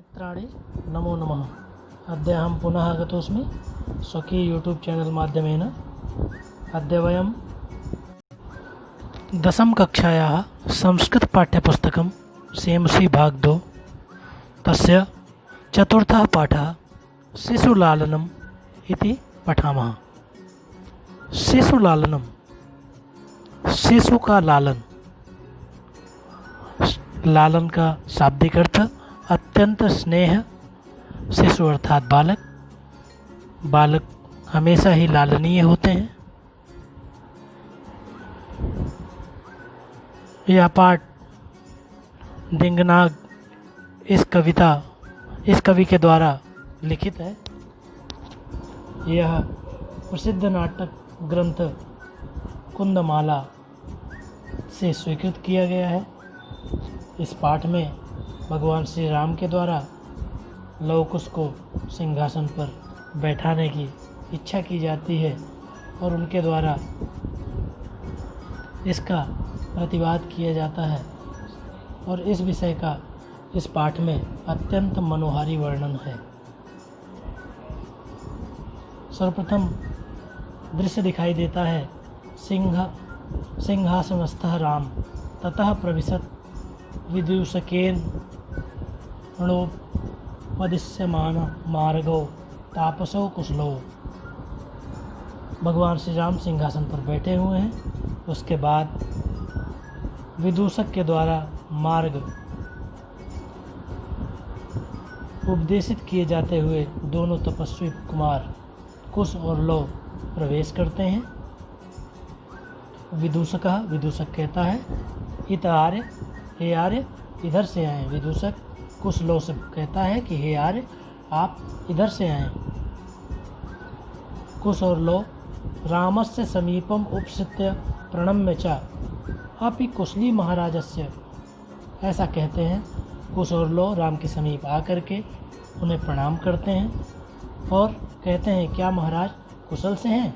मित्राणि नमो नमः। अद्य अहं पुनः आगतोऽस्मि स्वकीय यूट्यूब चैनल माध्यमेन। अद्य वयं दशमकक्षायाः संस्कृतपाठ्यपुस्तकं सेमसी भाग 2 तस्य चतुर्थः पाठः शिशुलालनम् इति पठामः। शिशुलालनम्, शिशु का लालन। लालन का शाब्दिक अर्थ अत्यंत स्नेह। शिशु अर्थात बालक। बालक हमेशा ही लालनीय होते हैं। यह पाठ दिंगनाग इस कवि के द्वारा लिखित है। यह प्रसिद्ध नाटक ग्रंथ कुंदमाला से स्वीकृत किया गया है। इस पाठ में भगवान श्री राम के द्वारा लव कुश को सिंहासन पर बैठाने की इच्छा की जाती है और उनके द्वारा इसका प्रतिवाद किया जाता है। और इस विषय का इस पाठ में अत्यंत मनोहारी वर्णन है। सर्वप्रथम दृश्य दिखाई देता है। सिंहासनस्थः राम ततः प्रविशत विदूषकेन णोपदिश्यमान मार्गो तापसो कुशलो। भगवान श्री राम सिंहासन पर बैठे हुए हैं। उसके बाद विदूषक के द्वारा मार्ग उपदेशित किए जाते हुए दोनों तपस्वी कुमार कुश और लव प्रवेश करते हैं। विदूषक कहता है इत आर्य, हे आर्य इधर से आए। विदूषक कुश लव से कहता है कि हे आर्य आप इधर से आए। कुश और लव रामस्य समीपम उपस्थित्य प्रणम्य च अपि कुशली महाराजस्य, ऐसा कहते हैं। कुश और लव राम के समीप आकर के उन्हें प्रणाम करते हैं और कहते हैं क्या महाराज कुशल से हैं।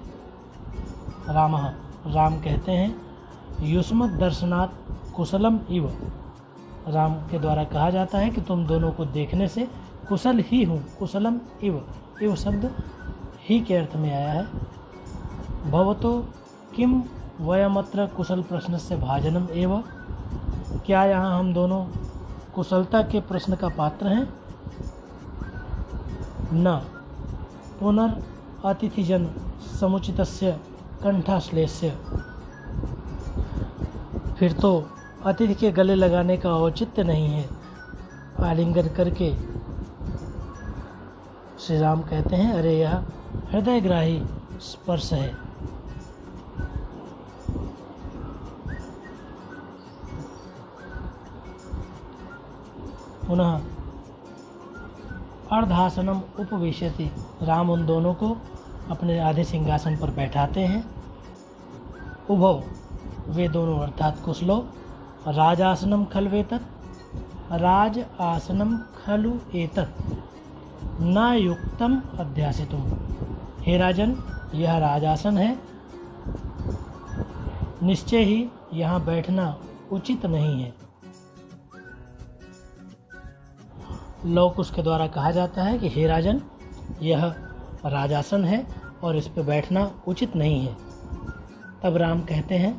राम कहते हैं युष्मत् दर्शनात् कुशलम इव। राम के द्वारा कहा जाता है कि तुम दोनों को देखने से कुशल ही हूँ। कुशलम इव शब्द ही के अर्थ में आया है। भवतो किम वयमत्र कुशल प्रश्नस्य भाजनम एव, क्या यहाँ हम दोनों कुशलता के प्रश्न का पात्र हैं। न पुनरतिथिजन समुचितस्य कंठाश्लेष्य, फिर तो अतिथि के गले लगाने का औचित्य नहीं है। आलिंगन करके श्री राम कहते हैं अरे यह हृदयग्राही स्पर्श है। पुनः अर्धासनम उपविशति, राम उन दोनों को अपने आधे सिंहासन पर बैठाते हैं। उभौ, वे दोनों अर्थात कुशलो राजासनम खलु एतत्, राज आसनम खलु एतत् न युक्तम अध्यासितुम। हे राजन यह राजासन है, निश्चय ही यहाँ बैठना उचित नहीं है। लव कुश के द्वारा कहा जाता है कि हे राजन यह राजासन है और इस पर बैठना उचित नहीं है। तब राम कहते हैं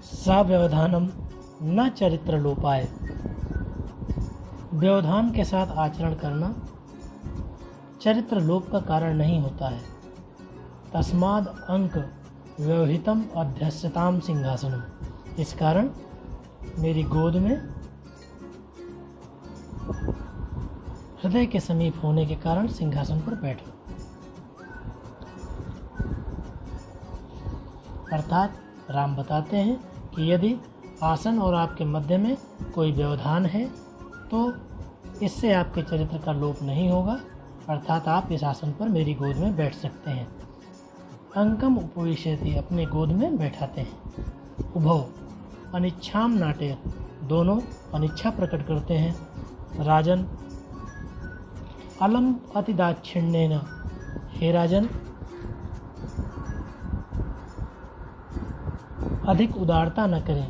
सव्यवधानम न चरित्र लोपाय, व्यवधान के साथ आचरण करना चरित्र लोप का कारण नहीं होता है। तस्माद् अंक व्यवहितम अध्यस्यताम सिंहासनम, इस कारण मेरी गोद में हृदय के समीप होने के कारण सिंहासन पर बैठो। अर्थात राम बताते हैं कि यदि आसन और आपके मध्य में कोई व्यवधान है तो इससे आपके चरित्र का लोप नहीं होगा, अर्थात आप इस आसन पर मेरी गोद में बैठ सकते हैं। अंकम उपविशति, अपने गोद में बैठाते हैं। उभौ अनिच्छाम नाटयत, दोनों अनिच्छा प्रकट करते हैं। राजन अलम अतिदाक्षिण्येन, हे राजन अधिक उदारता न करें,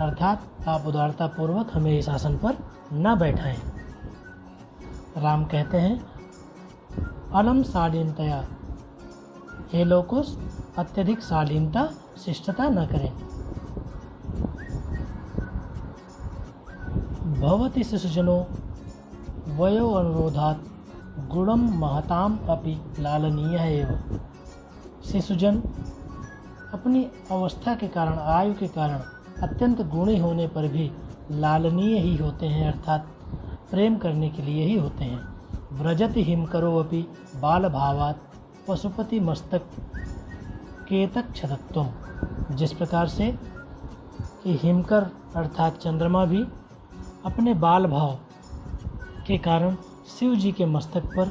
अर्थात आप उदारता पूर्वक हमें इस आसन पर न बैठाएं। राम कहते हैं अलम शालीनतया, हे लोकुस अत्यधिक शालीनता शिष्टता न करें। भवति शिशुजनो वयो अनुरोधात् गुणम महताम अपि लालनीय एव। शिशुजन अपनी अवस्था के कारण, आयु के कारण अत्यंत गुणी होने पर भी लालनीय ही होते हैं, अर्थात प्रेम करने के लिए ही होते हैं। व्रजति हिमकरो अपि बाल भावात् पशुपति मस्तक केतक छदत्वम। जिस प्रकार से कि हिमकर अर्थात चंद्रमा भी अपने बाल भाव के कारण शिव जी के मस्तक पर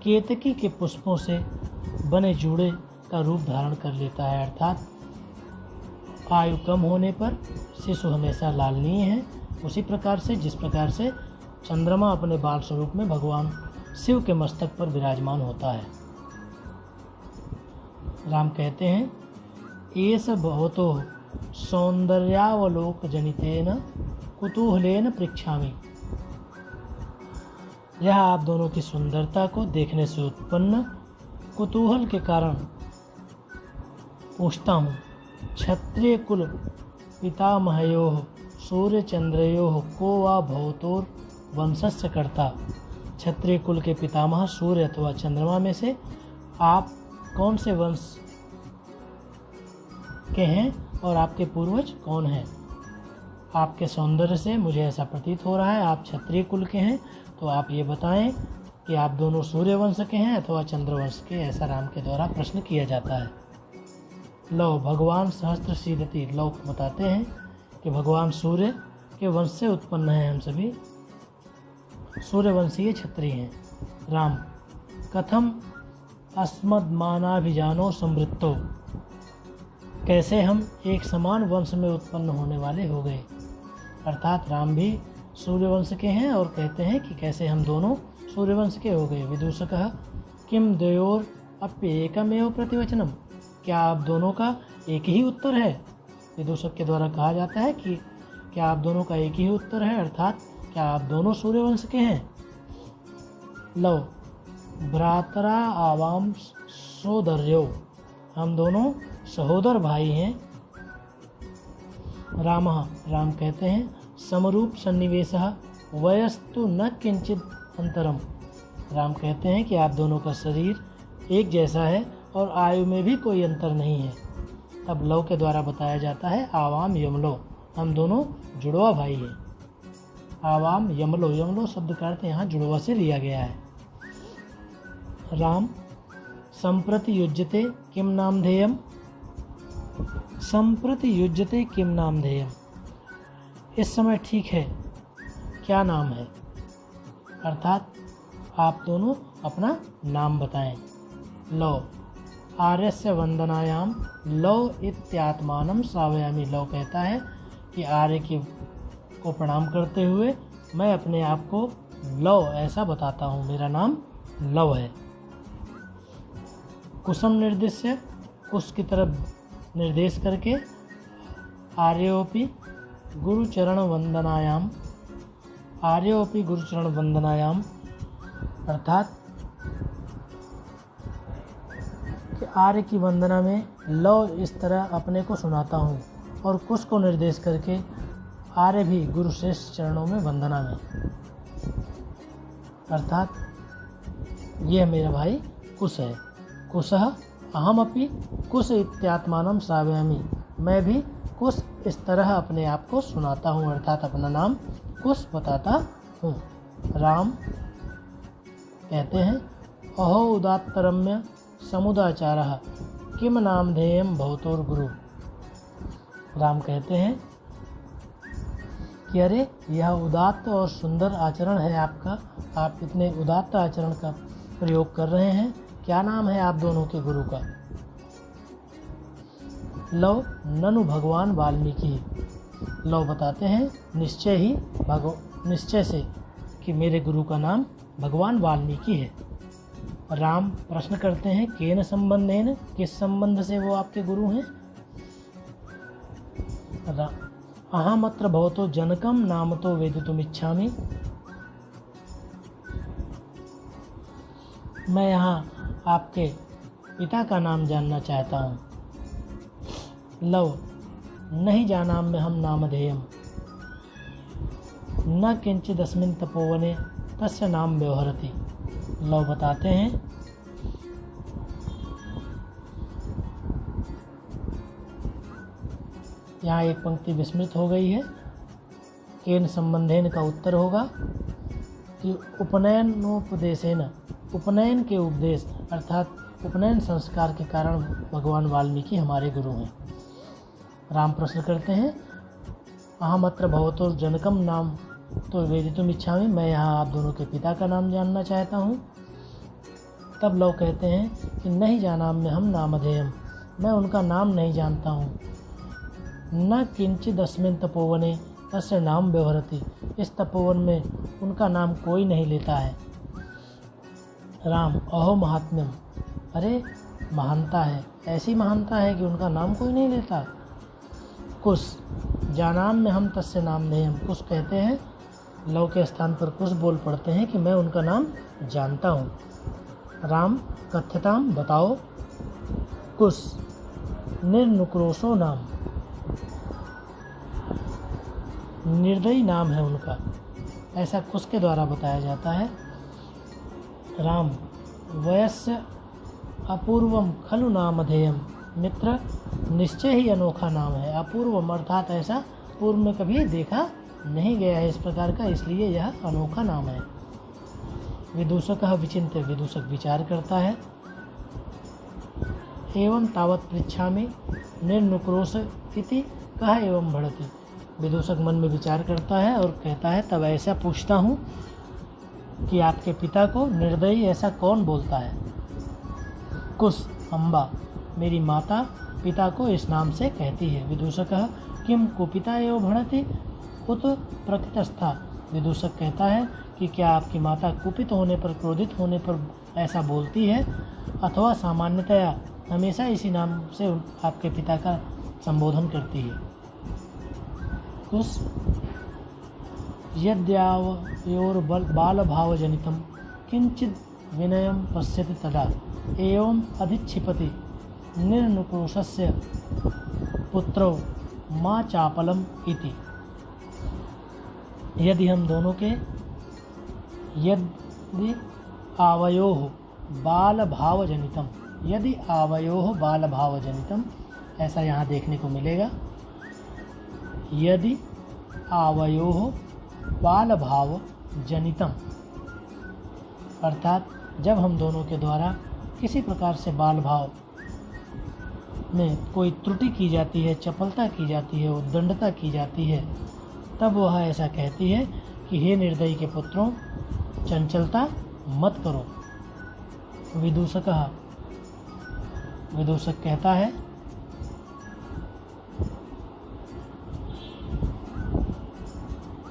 केतकी के पुष्पों से बने जूड़े का रूप धारण कर लेता है, अर्थात आयु कम होने पर शिशु हमेशा लालनीय है। उसी प्रकार से जिस प्रकार से चंद्रमा अपने बाल स्वरूप में भगवान शिव के मस्तक पर विराजमान होता है। राम कहते हैं एष भवतो सौंदर्यावलोक जनितेन कुतूहलेन पृच्छामि। यह आप दोनों की सुंदरता को देखने से उत्पन्न कुतूहल के कारण पूछता हूँ। क्षत्रिय कुल पितामहयोः सूर्य चंद्रयोः को वा भवतोर वंशस्य कर्ता। क्षत्रिय कुल के पितामह सूर्य अथवा चंद्रमा में से आप कौन से वंश के हैं और आपके पूर्वज कौन हैं? आपके सौंदर्य से मुझे ऐसा प्रतीत हो रहा है आप क्षत्रिय कुल के हैं, तो आप ये बताएं कि आप दोनों सूर्य वंश के हैं अथवा चंद्रवंश के। ऐसा राम के द्वारा प्रश्न किया जाता है। लव भगवान सहस्त्र सीदति, लव बताते हैं कि भगवान सूर्य के वंश से उत्पन्न हैं, हम सभी सूर्यवंशीय क्षत्रिय हैं। राम कथम अस्मद्मानाभिजानो समृद्धो, कैसे हम एक समान वंश में उत्पन्न होने वाले हो गए। अर्थात राम भी सूर्यवंश के हैं और कहते हैं कि कैसे हम दोनों सूर्यवंश के हो गए। विदूषकः किम द्वयोर अप्येकमेव प्रतिवचनम, क्या आप दोनों का एक ही उत्तर है। विदूषक के द्वारा कहा जाता है कि क्या आप दोनों का एक ही उत्तर है, अर्थात क्या आप दोनों सूर्यवंश के हैं। लव भ्रातरा आवाम सोदर्यो, हम दोनों सहोदर भाई हैं। राम कहते हैं समरूप सन्निवेशः वयस्तु न किंचित अंतरम। राम कहते हैं कि आप दोनों का शरीर एक जैसा है और आयु में भी कोई अंतर नहीं है। तब लव के द्वारा बताया जाता है आवाम यमलो, हम दोनों जुड़वा भाई हैं। आवाम यमलो, यमलो शब्द का अर्थ यहाँ जुड़वा से लिया गया है। राम संप्रति युज्यते किम नामधेयम, संप्रति युज्यते किम नामधेयम, इस समय ठीक है क्या नाम है, अर्थात आप दोनों अपना नाम बताएं। लव आर्यस्य वंदनायाम लव इत्यात्मानं श्रावयामि। लव कहता है कि आर्य को प्रणाम करते हुए मैं अपने आप को लव ऐसा बताता हूँ, मेरा नाम लव है। कुसम निर्देश्य, कुश की तरफ निर्देश करके आर्योपि गुरुचरण वंदनायाम, आर्योपि गुरुचरण वंदनायाम, अर्थात कि आर्य की वंदना में लव इस तरह अपने को सुनाता हूँ और कुश को निर्देश करके आर्य भी गुरु श्रेष्ठ चरणों में वंदना में, अर्थात यह मेरा भाई कुश है। कुशः अहमपि कुश इत्यात्मानं श्रावयामि, मैं भी कुश इस तरह अपने आप को सुनाता हूँ, अर्थात अपना नाम कुश बताता हूँ। राम कहते हैं अहो उदात्तरम्य समुदाचारः किम नामधेयम भवतोर गुरु। राम कहते हैं कि अरे यह उदात्त और सुंदर आचरण है आपका, आप इतने उदात्त आचरण का प्रयोग कर रहे हैं, क्या नाम है आप दोनों के गुरु का। लव ननु भगवान वाल्मीकि, लव बताते हैं निश्चय से कि मेरे गुरु का नाम भगवान वाल्मीकि है। राम प्रश्न करते हैं केन संबंधेन, किस संबंध से वो आपके गुरु हैं। अहमत्र भवतो जनकम नाम तो वेदितुम इच्छामि, मैं यहाँ आपके पिता का नाम जानना चाहता हूँ। लव नहीं जानाम्य हम नामधेयम न किंचिदस्मिन् तपोवने तस्य नाम व्यवहरति। लव बताते हैं, यहाँ एक पंक्ति विस्मृत हो गई है। केन संबंधेन का उत्तर होगा कि उपनयनोपदेशेन, उपनयन के उपदेश अर्थात उपनयन संस्कार के कारण भगवान वाल्मीकि हमारे गुरु हैं। राम प्रश्न करते हैं, अहम अत्र भवतो जनकम नाम तो वेदितुम इच्छामि, मैं यहाँ आप दोनों के पिता का नाम जानना चाहता हूँ। तब लव कहते हैं कि नहीं जानाम्य हम नामधेयम, मैं उनका नाम नहीं जानता हूँ। न किंचिदस्मिन् तपोवने तस्य नाम व्यवहरति, इस तपोवन में उनका नाम कोई नहीं लेता है। राम अहो महात्म्यम, अरे महानता है, ऐसी महानता है कि उनका नाम कोई नहीं लेता। कुश जानाम्य हम तस्य नामधेयम, कुश कहते हैं, लव के स्थान पर कुश बोल पड़ते हैं कि मैं उनका नाम जानता हूँ। राम कथ्यताम, बताओ। कुश निर्नुक्रोशो नाम, निर्दयी नाम है उनका, ऐसा कुश के द्वारा बताया जाता है। राम वयस्य अपूर्वम खलु नामधेयम, मित्र निश्चय ही अनोखा नाम है। अपूर्वम अर्थात ऐसा पूर्व में कभी देखा नहीं गया है इस प्रकार का, इसलिए यह अनोखा नाम है। विदूषक विचिन्त्य, विदूषक विचार करता है। एवं तावत् पृच्छामि निर्नुक्रोश इति कह एवं बढ़ती, विदूषक मन में विचार करता है और कहता है, तब ऐसा पूछता हूँ कि आपके पिता को निर्दयी ऐसा कौन बोलता है। कुश अम्बा, मेरी माता पिता को इस नाम से कहती है। विदूषक किम कुपिता एवं भणति उत प्रकृतस्था, विदूषक कहता है कि क्या आपकी माता कुपित होने पर, क्रोधित होने पर ऐसा बोलती है, अथवा सामान्यतया हमेशा इसी नाम से आपके पिता का संबोधन करती है। कुश यद्यावयोर बालभावजनितं किंचिद विनयं पश्यति तदा एवं अधिक्षिपति निर्नुक्रोशस्य पुत्रो माँ चापलम इति। यदि हम दोनों के यदि आवयोः बालभावजनितम, यदि आवयोः बालभावजनितम, ऐसा यहाँ देखने को मिलेगा। यदि आवयोः बालभावजनितम अर्थात जब हम दोनों के द्वारा किसी प्रकार से बाल भाव में कोई त्रुटि की जाती है, चपलता की जाती है, उद्दंडता की जाती है, तब वह ऐसा कहती है कि हे निर्दयी के पुत्रों, चंचलता मत करो। विदूषक कहता है,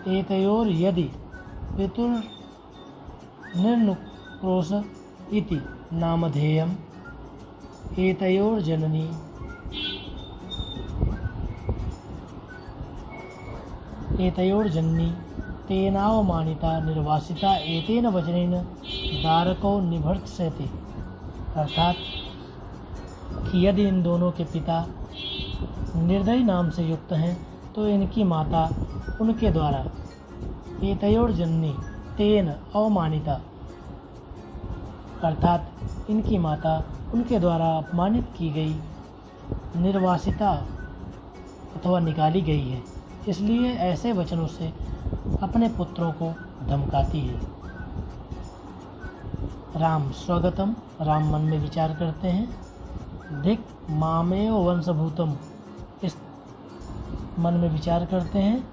एतयोर यदि पितुर् निर्नुक्रोश इति नामधेयम एतयोर जननी तेनावमानिता निर्वासिता एतेन वचनेन दारको निभर्त्सयति, अर्थात कि यदि इन दोनों के पिता निर्दयी नाम से युक्त हैं तो इनकी माता उनके द्वारा एतयोर जननी तेन अवमानिता अर्थात इनकी माता उनके द्वारा अपमानित की गई, निर्वासिता अथवा निकाली गई है, इसलिए ऐसे वचनों से अपने पुत्रों को धमकाती है। राम स्वगतम, राम मन में विचार करते हैं। धिक मामेव वंशभूतम, इस मन में विचार करते हैं।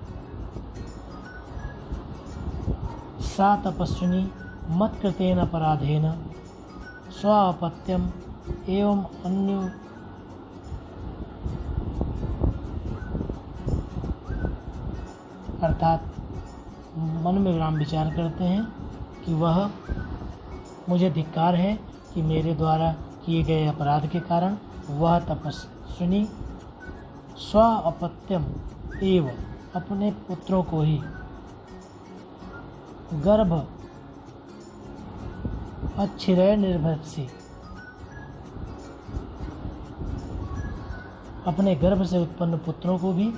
सा तपस्विनी मत्कृतेन अपराधेन स्वापत्यम एवं अन्य अर्थात मन में राम विचार करते हैं कि वह मुझे धिक्कार है कि मेरे द्वारा किए गए अपराध के कारण वह तपस्विनी स्व अपत्यम एवं अपने पुत्रों को ही गर्भ अच्छिरय निर्भसी, अपने गर्भ से उत्पन्न पुत्रों को भी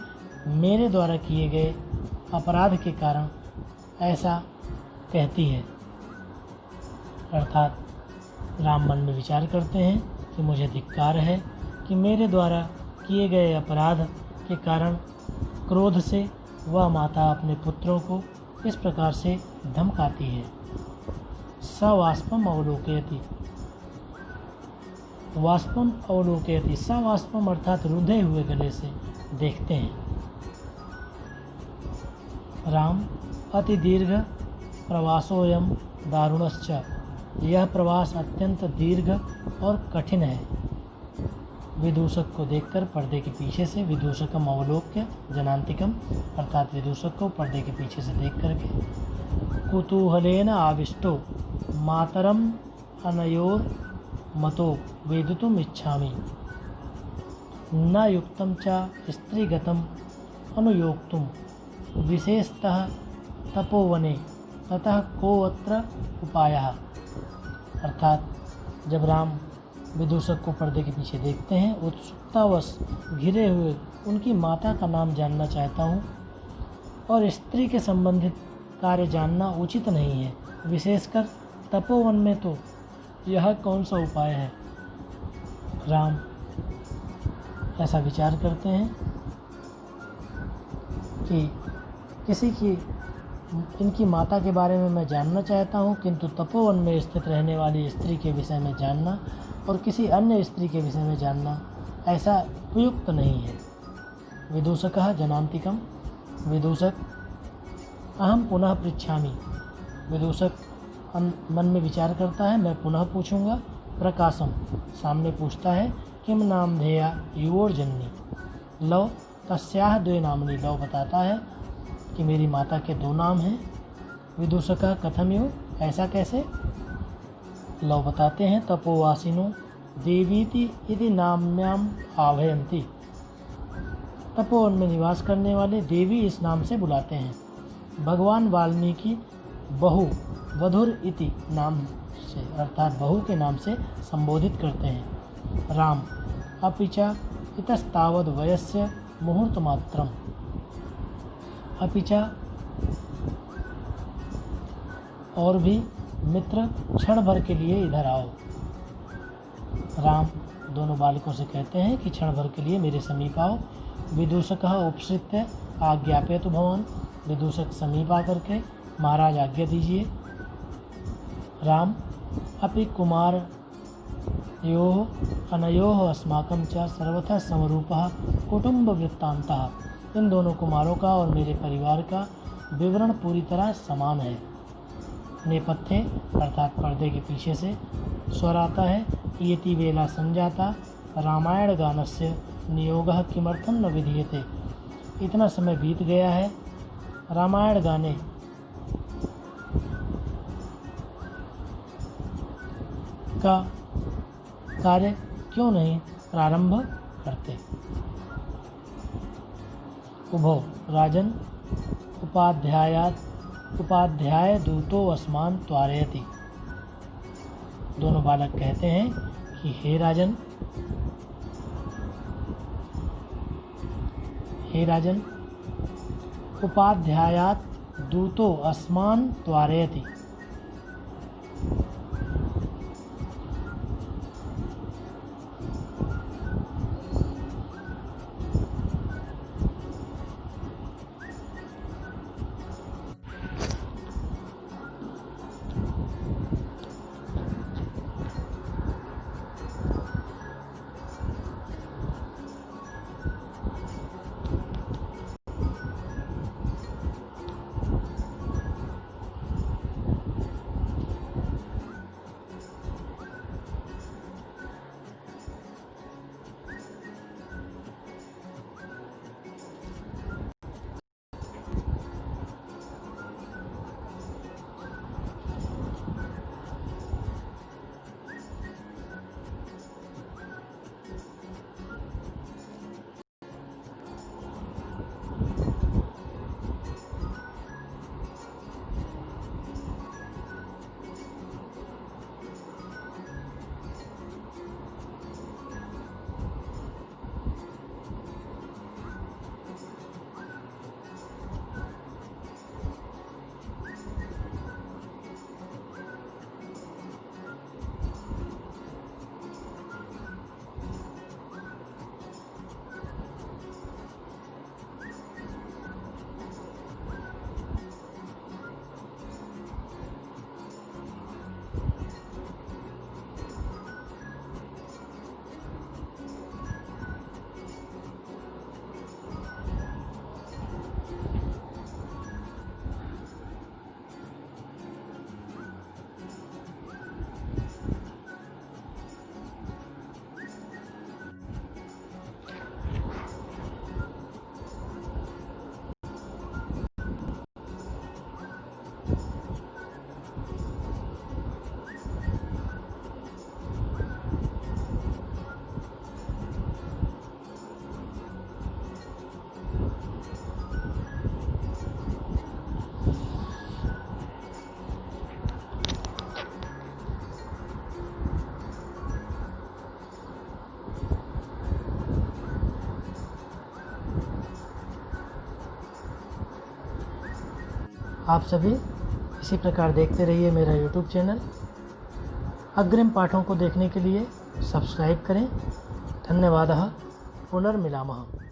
मेरे द्वारा किए गए अपराध के कारण ऐसा कहती है। अर्थात राम मन में विचार करते हैं कि मुझे धिक्कार है कि मेरे द्वारा किए गए अपराध के कारण क्रोध से वह माता अपने पुत्रों को इस प्रकार से धमकाती है। सवाष्पम अवलोकयति, वाष्पम अवलोकयति, सवाष्पम अर्थात रुधे हुए गले से देखते हैं। राम अति दीर्घ प्रवासोयम दारुणश्च, यह प्रवास अत्यंत दीर्घ और कठिन है। विदूषक को देखकर पर्दे के पीछे से, विदूषकम अवलोक्य जनांतिकम, अर्थात विदूषक को पर्दे के पीछे से देख करके कुतूहलेन आविष्टो मातरम अनयोर मतो वेदितुम इच्छामि, न युक्तम च स्त्रीगतम अनुयोक्तुम विशेषतः तपोवने ततः कोऽत्र उपायः। अर्थात जब राम विदूषक को पर्दे के पीछे देखते हैं, उत्सुकतावश घिरे हुए उनकी माता का नाम जानना चाहता हूँ और स्त्री के संबंधित कार्य जानना उचित नहीं है, विशेषकर तपोवन में तो यह कौन सा उपाय है। राम ऐसा विचार करते हैं कि किसी की इनकी माता के बारे में मैं जानना चाहता हूँ, किंतु तपोवन में स्थित रहने वाली स्त्री के विषय में जानना और किसी अन्य स्त्री के विषय में जानना ऐसा उपयुक्त नहीं है। विदूषकः जनांतिकम, विदूषक अहम पुनः पृच्छामि, विदूषक मन में विचार करता है, मैं पुनः पूछूंगा। प्रकाशम, सामने पूछता है, किम नाम धेया युवोर्जन्नी, लव तस्याह द्वे नामनी, लव बताता है कि मेरी माता के दो नाम हैं। विदूषका कथम यु, ऐसा कैसे। लव बताते हैं, तपोवासिनो देवीति इति नाम्याम आभयंती, तपोवन में निवास करने वाले देवी इस नाम से बुलाते हैं। भगवान वाल्मीकि बहु वधुर इति नाम से, अर्थात बहू के नाम से संबोधित करते हैं। राम अपिचा इतस्तावद वयस्य मुहूर्त मात्रम, अपिचा और भी मित्र क्षण भर के लिए इधर आओ। राम दोनों बालकों से कहते हैं कि क्षण भर के लिए मेरे समीप आओ। विदूषकः उपसृत्य आज्ञापयतु भवान, विदूषक समीप आकर के महाराज आज्ञा दीजिए। राम अपि कुमार योः अनयोः अस्माकं च सर्वथा समरूपः कुटुंब वृत्तांतः, इन दोनों कुमारों का और मेरे परिवार का विवरण पूरी तरह समान है। नेपथ्य अर्थात पर्दे के पीछे से स्वर आता है, इति वेला संजाता रामायण गानस्य नियोगः किमर्थं न विधीयते, इतना समय बीत गया है, रामायण गाने का कार्य क्यों नहीं प्रारंभ करते। उभो राजन उपाध्याय दूतो अस्मान त्वारयति, दोनों बालक कहते हैं कि हे राजन उपाध्यायात दूतो अस्मान त्वारयति, आप सभी इसी प्रकार देखते रहिए मेरा यूट्यूब चैनल। अग्रिम पाठों को देखने के लिए सब्सक्राइब करें। धन्यवादः। पुनर्मिलामः।